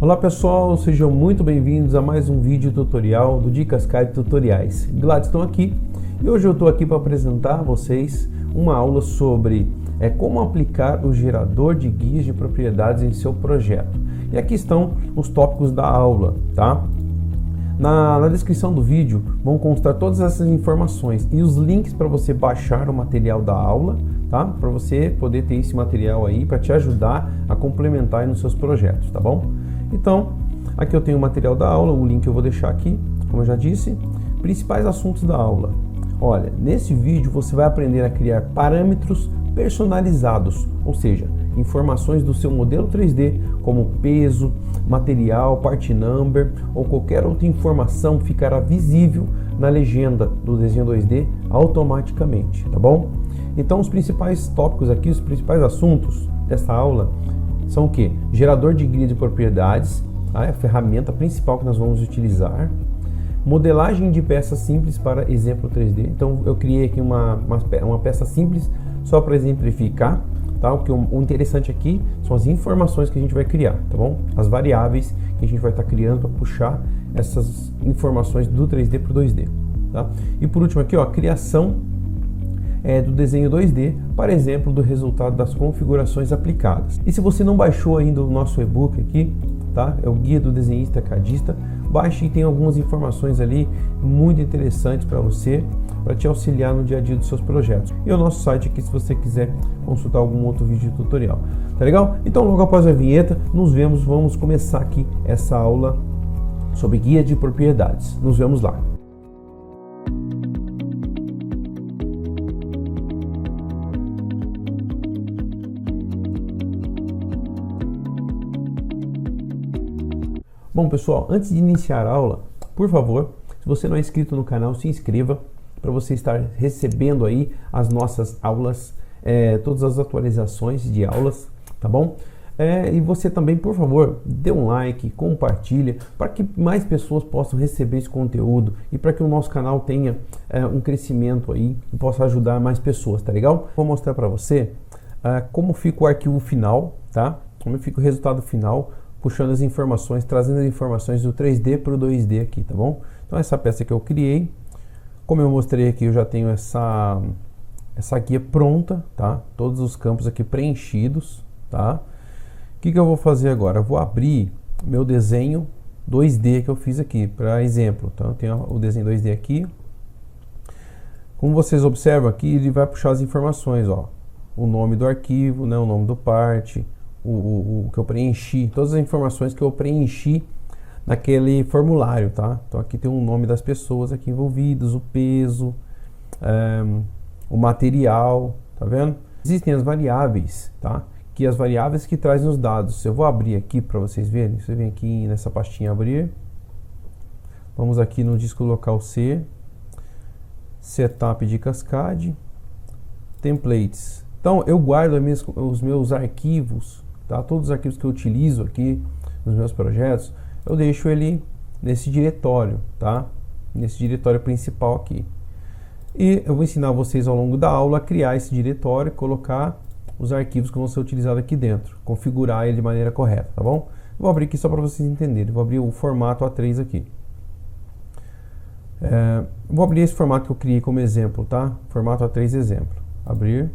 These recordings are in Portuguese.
Olá pessoal, sejam muito bem-vindos a mais um vídeo tutorial do Dicas CAD Tutoriais. Gladstone aqui e hoje eu estou aqui para apresentar a vocês uma aula sobre como aplicar o gerador de guias de propriedades em seu projeto. E aqui estão os tópicos da aula, tá? Na descrição do vídeo vão constar todas essas informações e os links para você baixar o material da aula, tá? Para você poder ter esse material aí para te ajudar a complementar aí nos seus projetos, tá bom? Então, aqui eu tenho o material da aula, o link eu vou deixar aqui, como eu já disse. Principais assuntos da aula. Olha, nesse vídeo você vai aprender a criar parâmetros personalizados, ou seja, informações do seu modelo 3D, como peso, material, part number ou qualquer outra informação ficará visível na legenda do desenho 2D automaticamente, tá bom? Então os principais tópicos aqui, os principais assuntos dessa aula são o que? Gerador de guia de propriedades, tá? É a ferramenta principal que nós vamos utilizar. Modelagem de peças simples para exemplo 3D. Então eu criei aqui uma peça simples só para exemplificar, tá? O interessante aqui são as informações que a gente vai criar, tá bom? As variáveis que a gente vai estar criando para puxar essas informações do 3D para o 2D, tá? E por último aqui, ó, a criação do desenho 2D, para exemplo, do resultado das configurações aplicadas. E se você não baixou ainda o nosso e-book aqui, tá? É o Guia do Desenhista Cadista. Baixe e tem algumas informações ali muito interessantes para você, para te auxiliar no dia a dia dos seus projetos. E o nosso site aqui, se você quiser consultar algum outro vídeo tutorial. Tá legal? Então, logo após a vinheta, vamos começar aqui essa aula sobre guia de propriedades. Nos vemos lá. Bom pessoal, antes de iniciar a aula, por favor, se você não é inscrito no canal, se inscreva para você estar recebendo aí as nossas aulas, todas as atualizações de aulas, tá bom? E você também, por favor, dê um like, compartilha, para que mais pessoas possam receber esse conteúdo e para que o nosso canal tenha um crescimento aí e possa ajudar mais pessoas, tá legal? Vou mostrar para você como fica o arquivo final, tá? Como fica o resultado final, puxando as informações, trazendo as informações do 3D para o 2D aqui, tá bom? Então essa peça que eu criei, como eu mostrei aqui, eu já tenho essa guia pronta, tá? Todos os campos aqui preenchidos, tá? O que eu vou fazer agora? Eu vou abrir meu desenho 2D que eu fiz aqui, para exemplo. Então eu tenho o desenho 2D aqui. Como vocês observam aqui, ele vai puxar as informações, ó. O nome do arquivo, né? O nome do part, o que eu preenchi, todas as informações que eu preenchi naquele formulário, tá? Então aqui tem o nome das pessoas aqui envolvidas, o peso, o material, tá vendo? Existem as variáveis, tá? Que as variáveis que trazem os dados. Eu vou abrir aqui para vocês verem. Você vem aqui nessa pastinha abrir. Vamos aqui no disco local C, Setup de Cascade, Templates. Então eu guardo os meus arquivos, tá? Todos os arquivos que eu utilizo aqui nos meus projetos, eu deixo ele nesse diretório, tá? Nesse diretório principal aqui. E eu vou ensinar vocês ao longo da aula a criar esse diretório, colocar os arquivos que vão ser utilizados aqui dentro, configurar ele de maneira correta, tá bom? Vou abrir aqui só para vocês entenderem. Vou abrir o formato A3 aqui. Vou abrir esse formato que eu criei como exemplo, tá? Formato A3 exemplo. Abrir.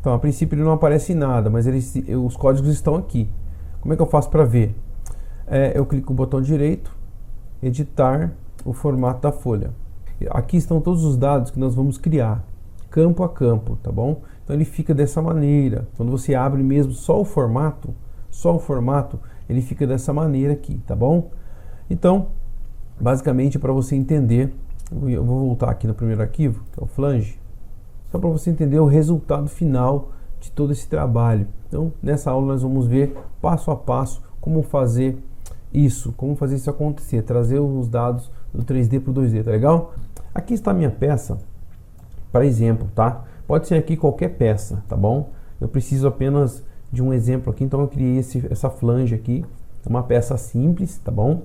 Então, a princípio ele não aparece nada, mas os códigos estão aqui. Como é que eu faço para ver? Eu clico no botão direito, editar o formato da folha. Aqui estão todos os dados que nós vamos criar, campo a campo, tá bom? Então ele fica dessa maneira. Quando você abre mesmo só o formato, ele fica dessa maneira aqui, tá bom? Então, basicamente para você entender, eu vou voltar aqui no primeiro arquivo, que é o flange. Só para você entender o resultado final de todo esse trabalho. Então, nessa aula nós vamos ver passo a passo como fazer isso acontecer, trazer os dados do 3D para o 2D, tá legal? Aqui está a minha peça, para exemplo, tá? Pode ser aqui qualquer peça, tá bom? Eu preciso apenas de um exemplo aqui, então eu criei essa flange aqui, uma peça simples, tá bom?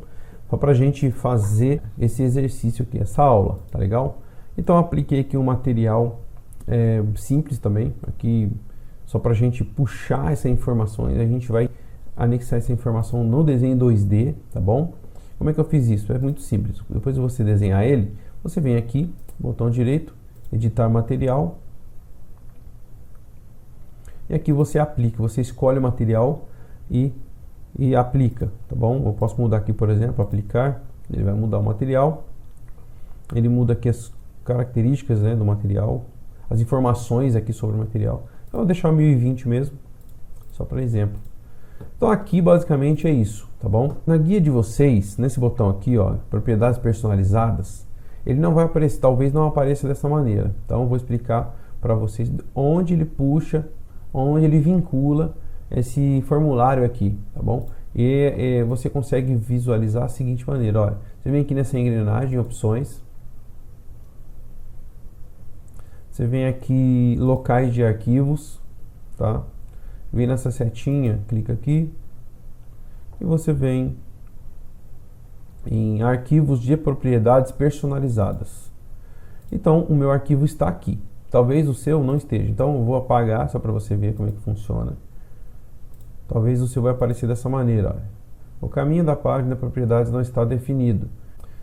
Só para a gente fazer esse exercício aqui, essa aula, tá legal? Então eu apliquei aqui um material simples também, aqui só para a gente puxar essa informação. A gente vai anexar essa informação no desenho 2D, tá bom? Como é que eu fiz isso? É muito simples. Depois de você desenhar ele, você vem aqui, botão direito, editar material. E aqui você aplica, você escolhe o material e aplica, tá bom? Eu posso mudar aqui, por exemplo, aplicar, ele vai mudar o material. Ele muda aqui as características, né, do material, as informações aqui sobre o material. Eu vou deixar o 1020 mesmo, só para exemplo. Então aqui basicamente é isso, tá bom? Na guia de vocês, nesse botão aqui, ó, propriedades personalizadas, ele não vai aparecer, talvez não apareça dessa maneira. Então eu vou explicar para vocês onde ele puxa, onde ele vincula esse formulário aqui, tá bom? E você consegue visualizar da seguinte maneira, olha, você vem aqui nessa engrenagem, opções, você vem aqui locais de arquivos, tá? Vem nessa setinha, clica aqui e você vem em arquivos de propriedades personalizadas. Então o meu arquivo está aqui, talvez o seu não esteja, então eu vou apagar só para você ver como é que funciona. Talvez o seu vai aparecer dessa maneira, olha. O caminho da página de propriedades não está definido.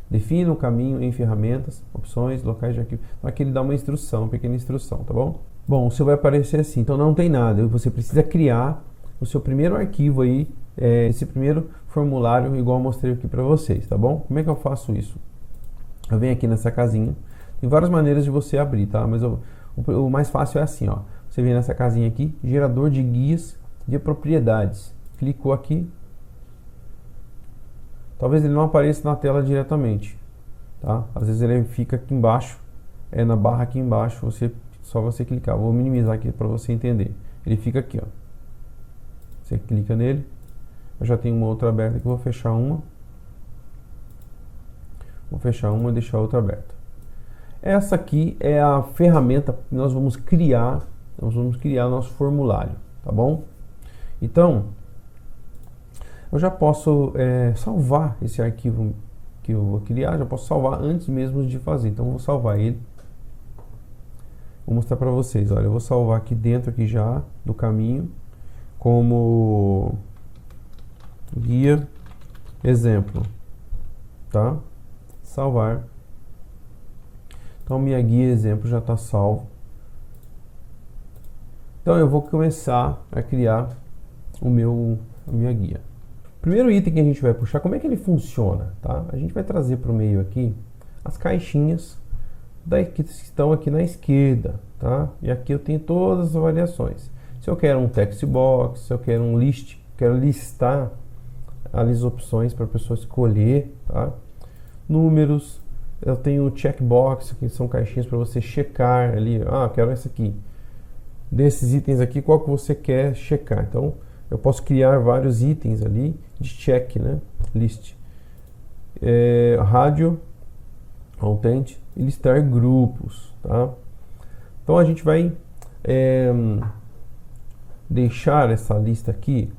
Defina o caminho em ferramentas, opções, locais de arquivo. Aqui ele dá uma instrução, uma pequena instrução, tá bom? Bom, o seu vai aparecer assim, então não tem nada. Você precisa criar o seu primeiro arquivo aí, esse primeiro formulário, igual eu mostrei aqui para vocês, tá bom? Como é que eu faço isso? Eu venho aqui nessa casinha. Tem várias maneiras de você abrir, tá? Mas o mais fácil é assim, ó. Você vem nessa casinha aqui, gerador de guias de propriedades. Clicou aqui. Talvez ele não apareça na tela diretamente, tá? Às vezes ele fica aqui embaixo, na barra aqui embaixo, só você clicar. Vou minimizar aqui para você entender. Ele fica aqui, ó. Você clica nele. Eu já tenho uma outra aberta aqui, vou fechar uma. Vou fechar uma e deixar a outra aberta. Essa aqui é a ferramenta que nós vamos criar nosso formulário, tá bom? Então, eu já posso salvar esse arquivo que eu vou criar, já posso salvar antes mesmo de fazer. Então eu vou salvar ele. Vou mostrar para vocês, olha, eu vou salvar aqui dentro aqui já do caminho como guia exemplo, tá? Salvar. Então minha guia exemplo já está salvo. Então eu vou começar a criar a minha guia. Primeiro item que a gente vai puxar, como é que ele funciona, tá? A gente vai trazer para o meio aqui as caixinhas que estão aqui na esquerda, tá? E aqui eu tenho todas as variações. Se eu quero um text box, se eu quero um list, quero listar as opções para a pessoa escolher, tá? Números, eu tenho checkbox, que são caixinhas para você checar ali, quero essa aqui. Desses itens aqui, qual que você quer checar? Então, eu posso criar vários itens ali de check, né? List. Rádio, content e listar grupos, tá? Então a gente vai deixar essa lista aqui.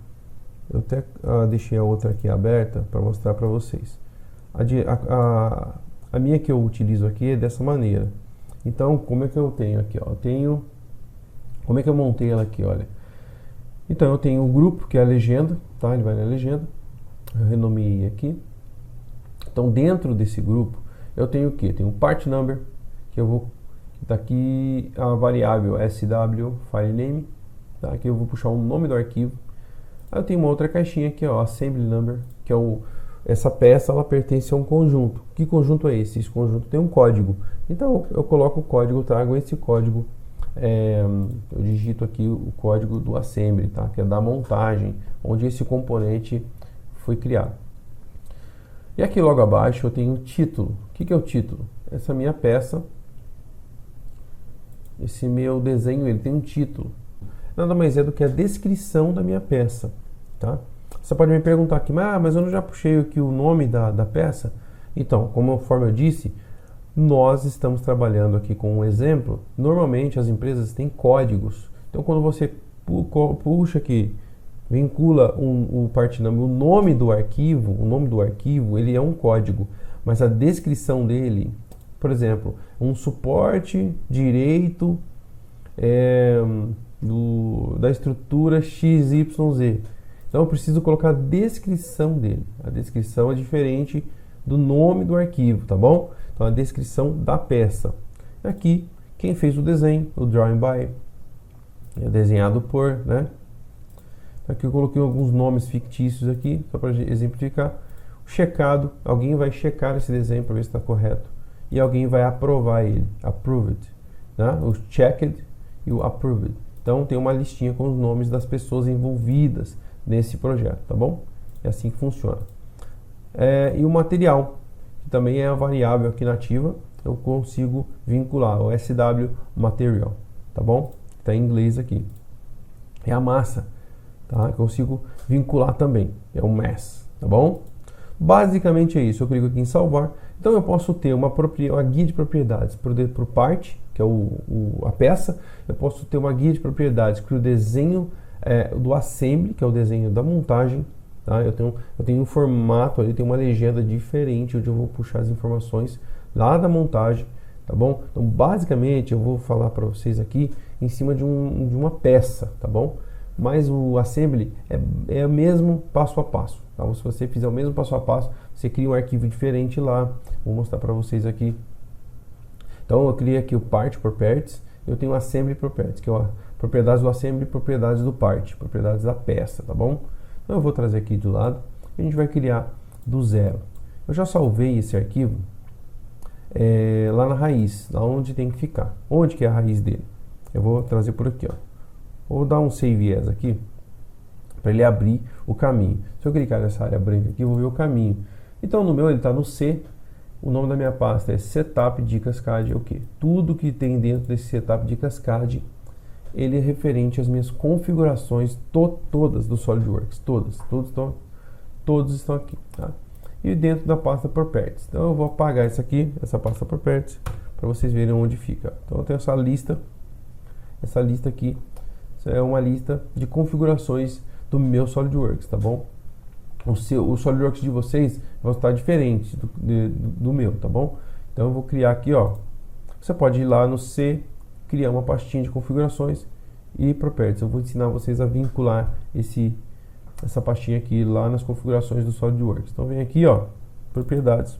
Eu até deixei a outra aqui aberta para mostrar para vocês. A minha que eu utilizo aqui é dessa maneira. Então, como é que eu tenho aqui? Ó? Como é que eu montei ela aqui? Olha. Então eu tenho o grupo, que é a legenda, tá? Ele vai na legenda. Eu renomeei aqui. Então dentro desse grupo eu tenho o que? Tenho o part number, que eu vou tá aqui a variável sw file name, tá? Aqui eu vou puxar o nome do arquivo. Aí eu tenho uma outra caixinha aqui, ó, assembly number, que é essa peça, ela pertence a um conjunto. Que conjunto é esse? Esse conjunto tem um código. Então eu coloco o código, trago esse código. Eu digito aqui o código do assembly, tá? Que é da montagem, onde esse componente foi criado. E aqui logo abaixo eu tenho o título. O que é o título? Essa minha peça, esse meu desenho, ele tem um título. Nada mais é do que a descrição da minha peça, tá? Você pode me perguntar aqui, mas eu não já puxei aqui o nome da peça? Então, conforme eu disse, nós estamos trabalhando aqui com um exemplo. Normalmente as empresas têm códigos. Então quando você puxa aqui, vincula o part number, o nome do arquivo, ele é um código. Mas a descrição dele, por exemplo, um suporte direito da estrutura XYZ. Então eu preciso colocar a descrição dele. A descrição é diferente do nome do arquivo, tá bom? Então a descrição da peça. Aqui, quem fez o desenho, o drawing by, é desenhado por, né? Aqui eu coloquei alguns nomes fictícios aqui, só para exemplificar. O checado, alguém vai checar esse desenho para ver se está correto. E alguém vai aprovar ele, approved, né? O checked e o approved. Então tem uma listinha com os nomes das pessoas envolvidas nesse projeto, tá bom? É assim que funciona. E o material, que também é a variável aqui nativa, eu consigo vincular o SW material, tá bom? Está em inglês aqui. É a massa, tá? Eu consigo vincular também, é o mass, tá bom? Basicamente é isso. Eu clico aqui em salvar. Então eu posso ter uma guia de propriedades para o part, que é a peça. Eu posso ter uma guia de propriedades para o desenho do assembly, que é o desenho da montagem. Tá? Eu tenho um formato ali, tem uma legenda diferente, onde eu vou puxar as informações lá da montagem, tá bom? Então basicamente eu vou falar para vocês aqui em cima de uma peça, tá bom? Mas o assembly é o mesmo passo a passo. Tá? Se você fizer o mesmo passo a passo, você cria um arquivo diferente lá. Vou mostrar para vocês aqui. Então eu criei aqui o part properties. Eu tenho o assembly properties, que é a propriedades do assembly e propriedades do part, propriedades da peça, tá bom? Então eu vou trazer aqui do lado e a gente vai criar do zero. Eu já salvei esse arquivo lá na raiz, lá onde tem que ficar. Onde que é a raiz dele? Eu vou trazer por aqui, ó. Vou dar um save as aqui para ele abrir o caminho. Se eu clicar nessa área branca aqui, eu vou ver o caminho. Então no meu ele está no C. O nome da minha pasta é setup de cascade. É o que? Tudo que tem dentro desse setup de cascade, ele é referente às minhas configurações todas do SolidWorks. Todos estão aqui. Tá? E dentro da pasta properties. Então eu vou apagar essa pasta properties, para vocês verem onde fica. Então eu tenho essa lista aqui. É uma lista de configurações do meu SolidWorks, tá bom? O SolidWorks de vocês vai estar diferente do meu, tá bom? Então eu vou criar aqui, ó. Você pode ir lá no C, criar uma pastinha de configurações e properties. Eu vou ensinar vocês a vincular essa pastinha aqui lá nas configurações do SolidWorks. Então vem aqui, ó, propriedades,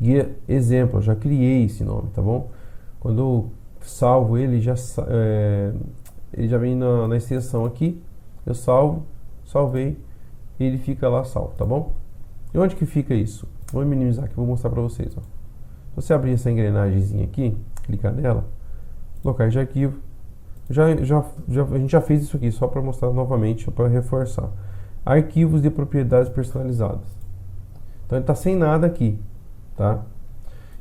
guia exemplo. Eu já criei esse nome, tá bom? Quando eu salvo ele já vem na extensão aqui. Eu salvei, e ele fica lá salvo, tá bom? E onde que fica isso? Vou minimizar aqui, vou mostrar para vocês, ó. Se você abrir essa engrenagemzinha aqui, clicar nela, locais de arquivo, a gente já fez isso aqui, só para mostrar novamente, só para reforçar. Arquivos de propriedades personalizadas. Então ele está sem nada aqui, tá?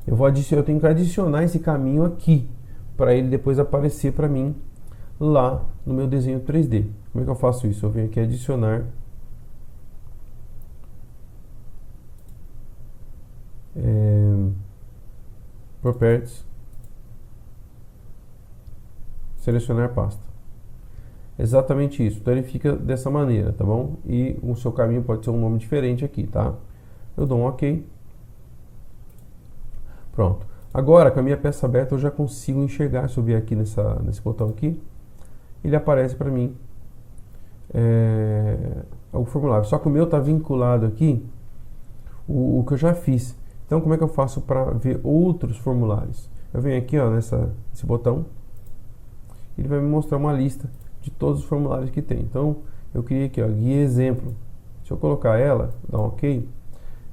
Eu tenho que adicionar esse caminho aqui, para ele depois aparecer para mim lá no meu desenho 3D. Como é que eu faço isso? Eu venho aqui adicionar properties, selecionar pasta. Exatamente isso. Então ele fica dessa maneira, tá bom? E o seu caminho pode ser um nome diferente aqui, tá? Eu dou um OK. Pronto. Agora, com a minha peça aberta, eu já consigo enxergar. Se eu vier aqui nesse botão aqui, ele aparece para mim o formulário. Só que o meu está vinculado aqui o que eu já fiz. Então, como é que eu faço para ver outros formulários? Eu venho aqui, ó, nesse botão. Ele vai me mostrar uma lista de todos os formulários que tem. Então, eu criei aqui, ó, guia exemplo. Se eu colocar ela, dar um OK,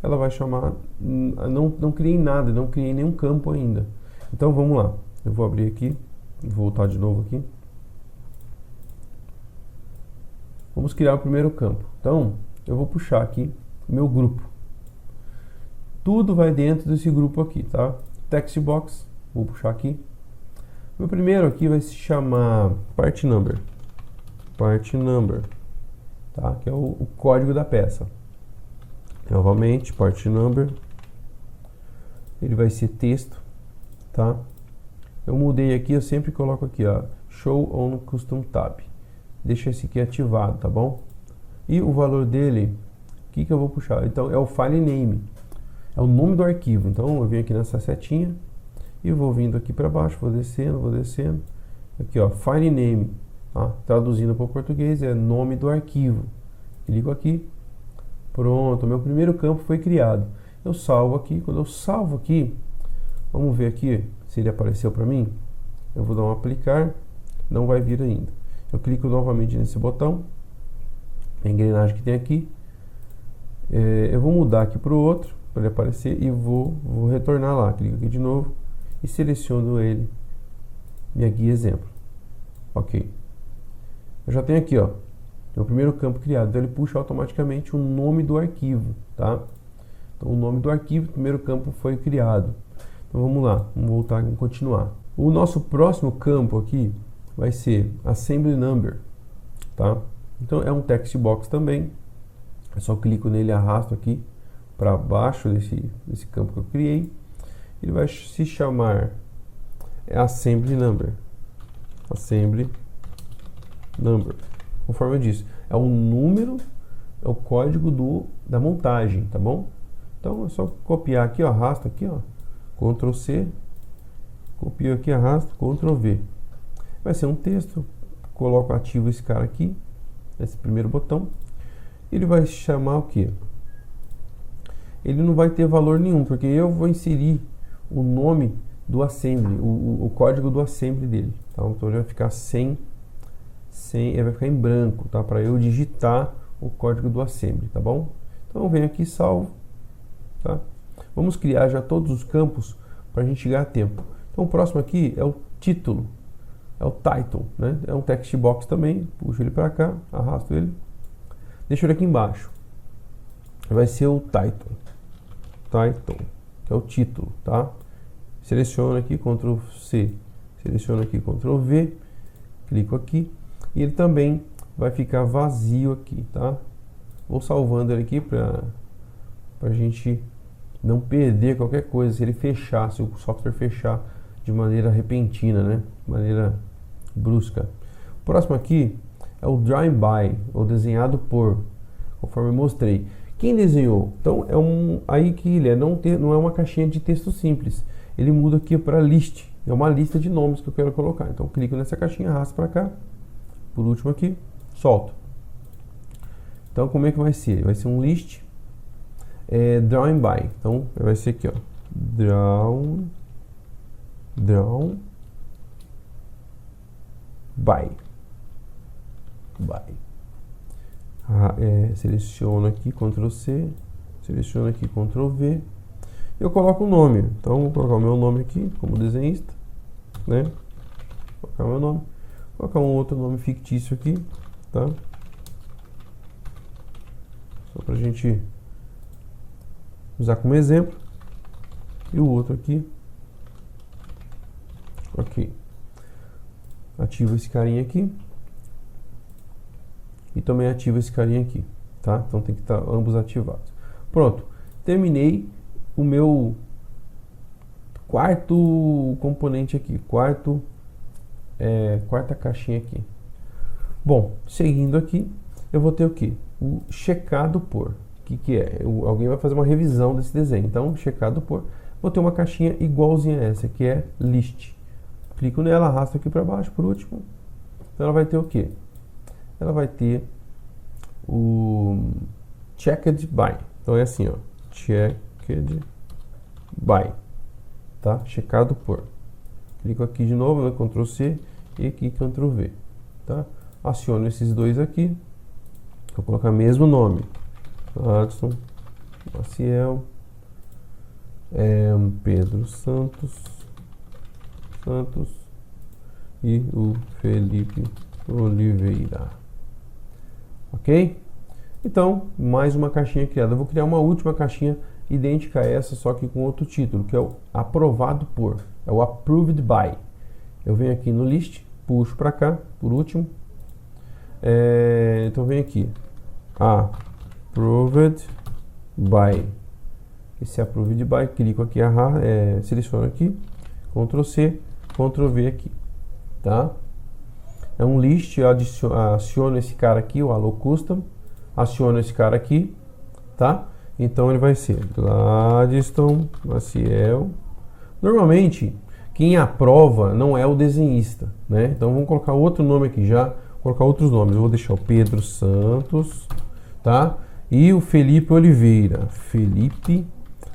ela vai chamar, não criei nada, não criei nenhum campo ainda. Então vamos lá, eu vou abrir aqui, vou voltar de novo aqui. Vamos criar o primeiro campo. Então eu vou puxar aqui o meu grupo. Tudo vai dentro desse grupo aqui, tá? Text box, vou puxar aqui. Meu primeiro aqui vai se chamar part number, tá? Que é o código da peça. Novamente, part number, ele vai ser texto, tá? Eu mudei aqui, eu sempre coloco aqui, ó, show on custom tab. Deixa esse aqui ativado, tá bom? E o valor dele, o que eu vou puxar? Então é o file name, é o nome do arquivo. Então eu venho aqui nessa setinha e vou vindo aqui para baixo, vou descendo aqui ó, file name, tá? Traduzindo para o português é nome do arquivo. Clico aqui, pronto, meu primeiro campo foi criado. Eu salvo aqui, quando eu salvo aqui, vamos ver aqui se ele apareceu para mim. Eu vou dar um aplicar, não vai vir ainda. Eu clico novamente nesse botão, a engrenagem que tem aqui. Eu vou mudar aqui para o outro, para ele aparecer, e vou retornar lá. Clico aqui de novo e seleciono ele, minha guia exemplo. Ok. Eu já tenho aqui, ó, meu primeiro campo criado. Então ele puxa automaticamente o nome do arquivo, tá? Então o nome do arquivo, o primeiro campo foi criado. Então vamos lá, vamos voltar e continuar. O nosso próximo campo aqui vai ser assembly number, tá? Então é um text box também. Eu só clico nele e arrasto aqui para baixo desse campo que eu criei. Ele vai se chamar assembly number. Assembly number. Conforme eu disse, é o número, é o código da montagem, tá bom? Então é só copiar aqui, ó, arrasto aqui, ó, Ctrl C, copio aqui, arrasto, Ctrl V. Vai ser um texto, coloco ativo esse cara aqui, esse primeiro botão. Ele vai chamar o que? Ele não vai ter valor nenhum, porque eu vou inserir o nome do assembly, o código do assembly dele, tá? Então ele vai ficar ele vai ficar em branco, tá? Para eu digitar o código do assembly, tá bom? Então eu venho aqui, salvo, tá? Vamos criar já todos os campos para a gente ganhar tempo. Então o próximo aqui é o título, é o title, né? É um text box também, puxo ele para cá, arrasto ele, deixo ele aqui embaixo. Vai ser o title, que é o título, tá? Seleciono aqui, Ctrl C, seleciono aqui, Ctrl V, clico aqui. E ele também vai ficar vazio aqui, tá? Vou salvando ele aqui para a gente não perder qualquer coisa. Se ele fechar, se o software fechar de maneira repentina, né? De maneira brusca. O próximo aqui é o Drawn By, ou desenhado por, conforme eu mostrei. Quem desenhou? Então aí que ele não é uma caixinha de texto simples. Ele muda aqui para list. É uma lista de nomes que eu quero colocar. Então clico nessa caixinha, arrasto para cá. Por último aqui, solto. Então como é que vai ser? Vai ser um list drawn by. Então vai ser aqui, ó, drawn by. Seleciono aqui, Ctrl C, seleciono aqui, Ctrl V. Eu coloco o nome. Então vou colocar o meu nome aqui como desenhista, né? Vou colocar o meu nome. Vou colocar um outro nome fictício aqui, tá? Só pra gente usar como exemplo. E o outro aqui. Ok. Ativo esse carinha aqui. E também ativo esse carinha aqui, tá? Então tem que estar ambos ativados. Pronto. Terminei o meu quarto componente aqui. Quarta caixinha aqui. Bom, seguindo aqui, eu vou ter o que? O checado por. O que é? Alguém vai fazer uma revisão desse desenho. Então, checado por. Vou ter uma caixinha igualzinha a essa, que é list. Clico nela, arrasto aqui para baixo, por último. Então, ela vai ter o que? Ela vai ter o checked by. Então, é assim, ó. Checked by. Tá? Checado por. Clico aqui de novo, né? Ctrl C e aqui Ctrl V, tá? Aciono esses dois aqui. Vou colocar o mesmo nome. Adson, Maciel, Pedro Santos e o Felipe Oliveira. Ok? Então, mais uma caixinha criada. Eu vou criar uma última caixinha idêntica a essa, só que com outro título, que é o aprovado por. É o approved by. Eu venho aqui no list, puxo para cá, por último. Então venho aqui. Approved by. Esse approved by, clico aqui, seleciono aqui, Ctrl C, Ctrl V aqui, tá? É um list, eu aciono esse cara aqui, o Allo Custom, aciono esse cara aqui, tá? Então ele vai ser Gladstone Maciel. Normalmente, quem aprova não é o desenhista, né? Então vamos colocar outro nome aqui já, colocar outros nomes. Eu vou deixar o Pedro Santos, tá? E o Felipe Oliveira. Felipe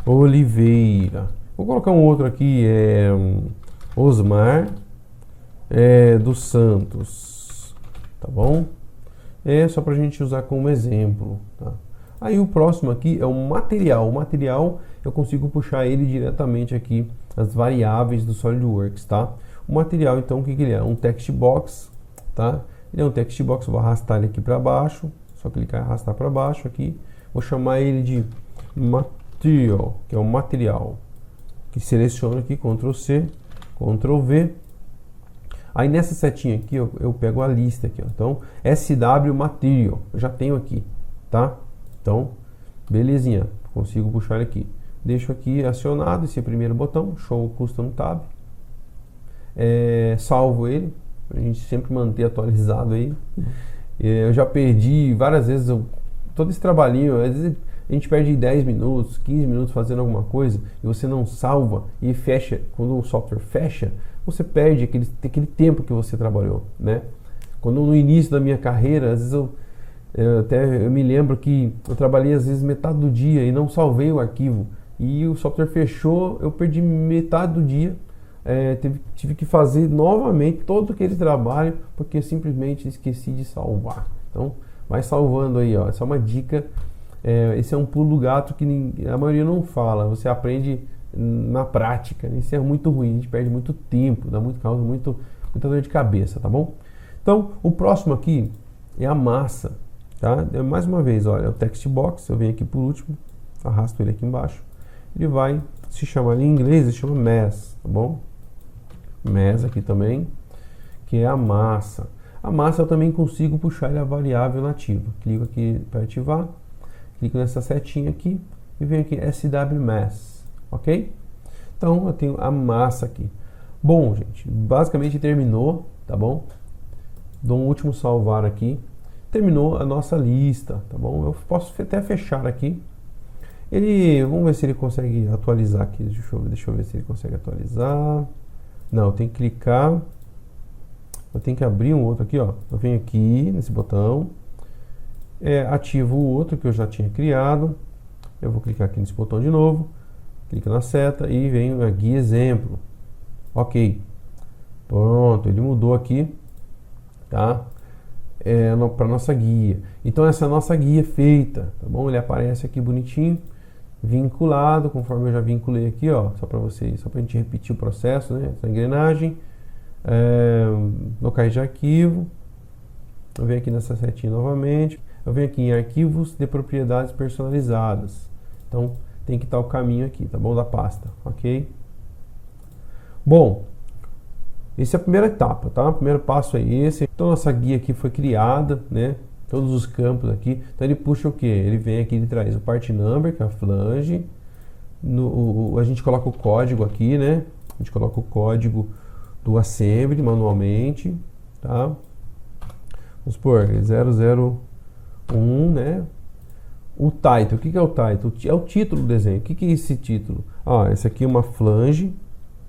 Oliveira. Vou colocar um outro aqui, Osmar dos Santos, tá bom? É só pra gente usar como exemplo, tá? Aí o próximo aqui é o material. O material eu consigo puxar ele diretamente aqui, as variáveis do SolidWorks, tá? O material, então, o que ele é? Um text box, tá? Ele é um text box, eu vou arrastar ele aqui para baixo, só clicar e arrastar para baixo aqui. Vou chamar ele de material, que é o material. Que seleciono aqui, Ctrl C, Ctrl V. Aí nessa setinha aqui eu pego a lista aqui, ó. Então, SW Material, eu já tenho aqui, tá? Então, belezinha, consigo puxar ele aqui. Deixo aqui acionado esse primeiro botão, Show Custom Tab. Salvo ele, pra gente sempre manter atualizado aí. Eu já perdi várias vezes, todo esse trabalhinho, às vezes a gente perde 10 minutos, 15 minutos fazendo alguma coisa e você não salva e fecha. Quando o software fecha, você perde aquele tempo que você trabalhou, né? Quando no início da minha carreira, às vezes eu me lembro que eu trabalhei às vezes metade do dia e não salvei o arquivo e o software fechou, eu perdi metade do dia, tive que fazer novamente todo aquele trabalho porque eu simplesmente esqueci de salvar. Então vai salvando aí, ó. Essa é uma dica, esse é um pulo do gato que a maioria não fala, você aprende na prática, né? Isso é muito ruim, a gente perde muito tempo, causa muita dor de cabeça, tá bom? Então o próximo aqui é a massa. Tá? Mais uma vez, olha, o text box, eu venho aqui por último, arrasto ele aqui embaixo, ele vai se chamar em inglês, ele chama mass, tá bom? Mass aqui também, que é a massa. A massa eu também consigo puxar ele a variável nativa. Clico aqui para ativar, clico nessa setinha aqui e venho aqui SW Mass, ok? Então eu tenho a massa aqui. Bom, gente, basicamente terminou, tá bom? Dou um último salvar aqui. Terminou a nossa lista, tá bom? Eu posso até fechar aqui. Vamos ver se ele consegue atualizar aqui. Deixa eu ver se ele consegue atualizar. Não, eu tenho que clicar. Eu tenho que abrir um outro aqui, ó. Eu venho aqui nesse botão, ativo o outro que eu já tinha criado. Eu vou clicar aqui nesse botão de novo, clico na seta e venho a guia exemplo. Ok, pronto, ele mudou aqui, tá? Para nossa guia. Então essa é a nossa guia feita, tá bom? Ele aparece aqui bonitinho, vinculado, conforme eu já vinculei aqui, ó, só para vocês, só para a gente repetir o processo, né? Essa engrenagem, locais de arquivo. Eu venho aqui nessa setinha novamente, eu venho aqui em arquivos de propriedades personalizadas. Então tem que estar o caminho aqui, tá bom? Da pasta, ok? Bom, essa é a primeira etapa, tá? O primeiro passo é esse. Então nossa guia aqui foi criada, né? Todos os campos aqui. Então ele puxa o que? Ele vem aqui, ele traz o part number, que é a flange. A gente coloca o código aqui, né? A gente coloca o código do assembly manualmente, tá? Vamos supor 001, né? O title, o que é o title? É o título do desenho. O que é esse título? Esse aqui é uma flange.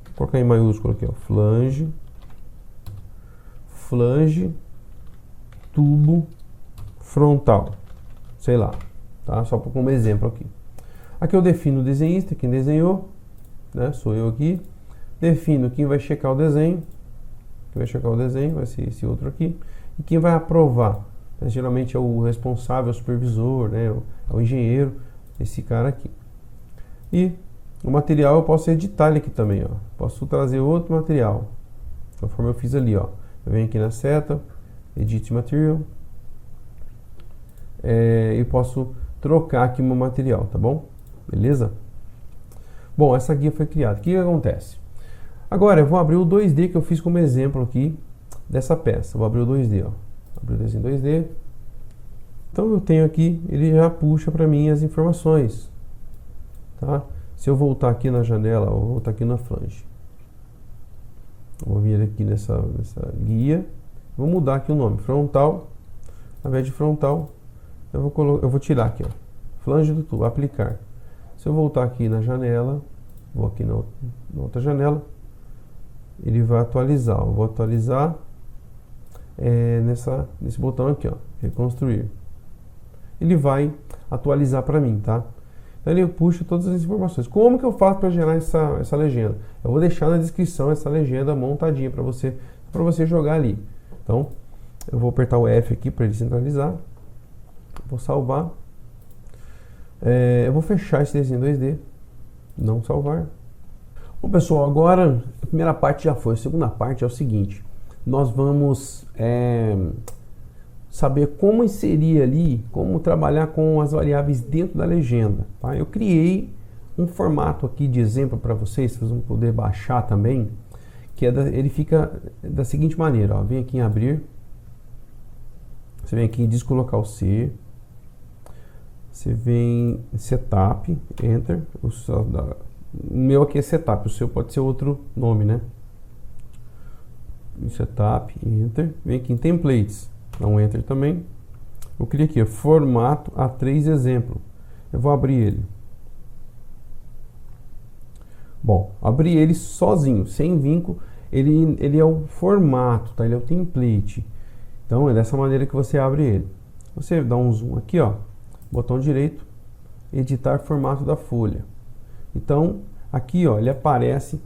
Vou colocar em maiúsculo aqui, ó. Flange tubo frontal, sei lá, tá? Só como exemplo aqui. Aqui eu defino o desenhista, quem desenhou, né? Sou eu aqui. Defino quem vai checar o desenho. Quem vai checar o desenho vai ser esse outro aqui. E quem vai aprovar, né? Geralmente é o responsável, o supervisor, né? É o engenheiro, esse cara aqui. E o material eu posso editar ele aqui também, ó. Posso trazer outro material, conforme eu fiz ali, ó. Eu venho aqui na seta, Edit Material, e posso trocar aqui meu material, tá bom? Beleza? Bom, essa guia foi criada. O que acontece? Agora eu vou abrir o 2D que eu fiz como exemplo aqui dessa peça. Vou abrir o 2D, ó. Abrir o desenho 2D. Então eu tenho aqui, ele já puxa para mim as informações, tá? Se eu voltar aqui na janela, eu vou voltar aqui na flange. Vou vir aqui nessa guia. Vou mudar aqui o nome. Frontal. Ao invés de frontal, eu vou tirar aqui, ó. Flange do tubo. Aplicar. Se eu voltar aqui na janela, vou aqui na outra janela. ele vai atualizar. Eu vou atualizar nesse botão aqui, ó, reconstruir. Ele vai atualizar para mim, tá? Então ele puxa todas as informações. Como que eu faço para gerar essa legenda? Eu vou deixar na descrição essa legenda montadinha para você jogar ali. Então eu vou apertar o F aqui para ele centralizar. Vou salvar. Eu vou fechar esse desenho 2D. Não salvar. Bom, pessoal, agora a primeira parte já foi. A segunda parte é o seguinte. Nós vamos saber como inserir ali, como trabalhar com as variáveis dentro da legenda. Tá? Eu criei um formato aqui de exemplo para vocês vão poder baixar também, que ele fica da seguinte maneira, ó, vem aqui em abrir, você vem aqui em descolocar o C, você vem em setup, enter, o meu aqui é setup, o seu pode ser outro nome, né? Em setup, enter, vem aqui em templates, dá um enter também. Eu clico aqui, formato A3 exemplo. Eu vou abrir ele. Bom, abrir ele sozinho, sem vínculo. Ele é o formato, tá? Ele é o template. Então é dessa maneira que você abre ele. Você dá um zoom aqui, ó, botão direito, editar formato da folha. Então aqui, ó, ele aparece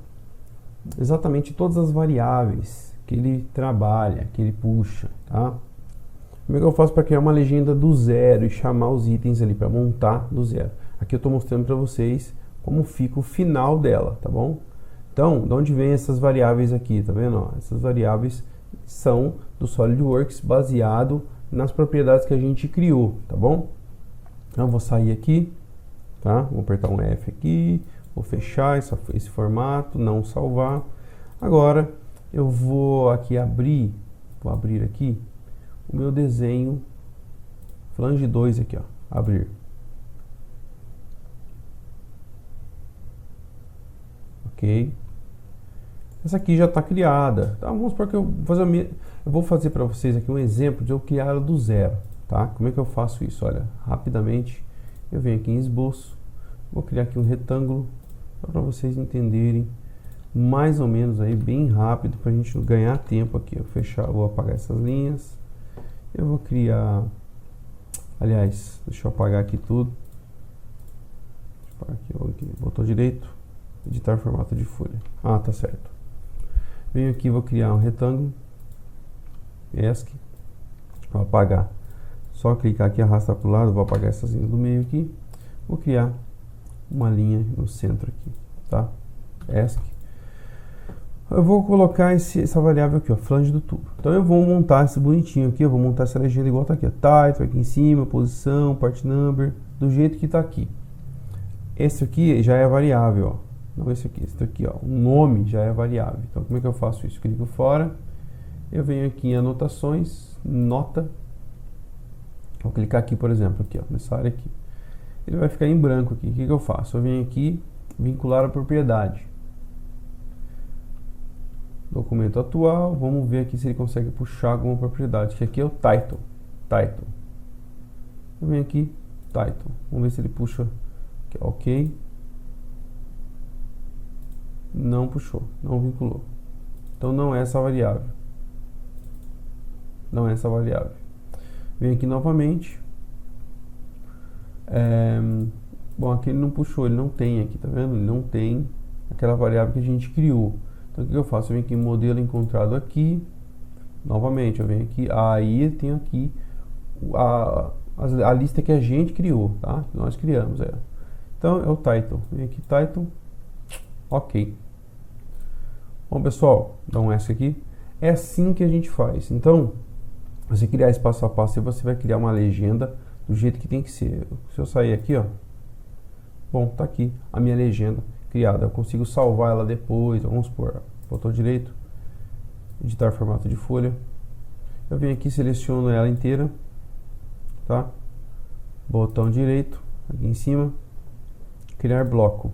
exatamente todas as variáveis que ele trabalha, que ele puxa, tá? Como é que eu faço para criar uma legenda do zero e chamar os itens ali para montar do zero? Aqui eu estou mostrando para vocês como fica o final dela, tá bom? Então, de onde vem essas variáveis aqui, tá vendo? Ó, essas variáveis são do SolidWorks baseado nas propriedades que a gente criou, tá bom? Então, eu vou sair aqui, tá? Vou apertar um F aqui, vou fechar esse formato, não salvar. Agora, eu vou aqui vou abrir aqui o meu desenho flange 2 aqui, ó, abrir. Ok. Essa aqui já está criada, tá? Vamos supor que eu vou fazer para vocês aqui um exemplo de eu criar ela do zero, tá? Como é que eu faço isso? Olha, rapidamente eu venho aqui em esboço, vou criar aqui um retângulo para vocês entenderem mais ou menos aí bem rápido para a gente ganhar tempo aqui. Eu vou apagar essas linhas. Eu vou criar, aliás, deixa eu apagar aqui tudo. Aqui, botão direito, editar formato de folha. Ah, tá certo. Venho aqui, vou criar um retângulo, ESC, vou apagar. Só clicar aqui, arrastar para o lado, vou apagar essas linhas do meio aqui. Vou criar uma linha no centro aqui, tá? ESC. Eu vou colocar essa variável aqui, ó, flange do tubo. Então eu vou montar esse bonitinho aqui, eu vou montar essa legenda igual tá aqui, ó, title aqui em cima, posição, part number, do jeito que tá aqui. Esse aqui já é variável, ó. Não esse aqui, ó, o nome já é variável. Então como é que eu faço isso? Clico fora, eu venho aqui em anotações, nota. Vou clicar aqui, por exemplo, aqui, ó, nessa área aqui. Ele vai ficar em branco aqui. O que eu faço? Eu venho aqui, vincular a propriedade. Documento atual, vamos ver aqui se ele consegue puxar alguma propriedade, que aqui é o title. Eu venho aqui, title, vamos ver se ele puxa, aqui, ok, não puxou, não vinculou, então não é essa variável, venho aqui novamente, bom, aqui ele não puxou, ele não tem aqui, tá vendo? Ele não tem aquela variável que a gente criou. Então o que eu faço? Eu venho aqui em modelo encontrado aqui, novamente eu venho aqui, aí tenho aqui a lista que a gente criou, tá? Que nós criamos, Então é o title, venho aqui title, ok. Bom pessoal, dá um S aqui, é assim que a gente faz. Então, você criar esse passo a passo, você vai criar uma legenda do jeito que tem que ser. Se eu sair aqui, ó, bom, tá aqui a minha legenda criada. Eu consigo salvar ela depois, vamos supor, botão direito, editar formato de folha. Eu venho aqui, seleciono ela inteira, tá? Botão direito, aqui em cima, criar bloco.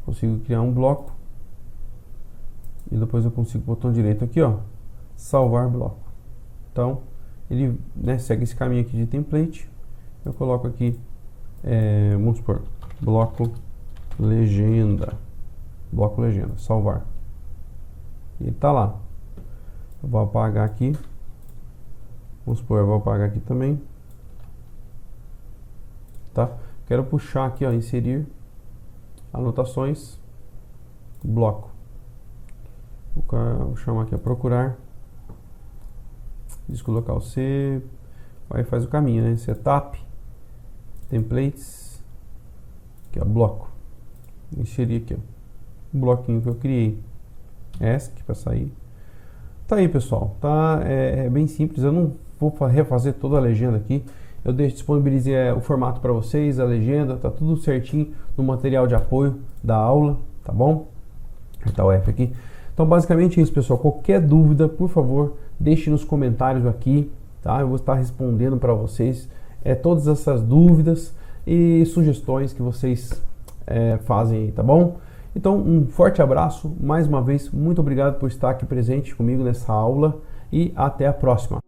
Consigo criar um bloco. E depois eu consigo, botão direito aqui, ó, salvar bloco. Então, ele, né, segue esse caminho aqui de template. Eu coloco aqui, vamos supor, bloco legenda. bloco legenda, salvar. E ele tá lá. Eu vou apagar aqui. Vamos supor, eu vou apagar aqui também. Tá? Quero puxar aqui, ó, inserir anotações, bloco. Vou chamar aqui a procurar. Disco local C. Aí faz o caminho, né? Setup, templates, aqui ó, bloco. Vou inserir aqui, ó, o bloquinho que eu criei. ESC para sair. Tá aí, pessoal. Tá, é bem simples. Eu não vou refazer toda a legenda aqui. Eu disponibilizei o formato para vocês, a legenda, tá tudo certinho no material de apoio da aula, tá bom? Tá o F aqui. Então, basicamente é isso, pessoal. Qualquer dúvida, por favor, deixe nos comentários aqui, tá? Eu vou estar respondendo para vocês todas essas dúvidas e sugestões que vocês fazem aí, tá bom? Então, um forte abraço, mais uma vez, muito obrigado por estar aqui presente comigo nessa aula e até a próxima.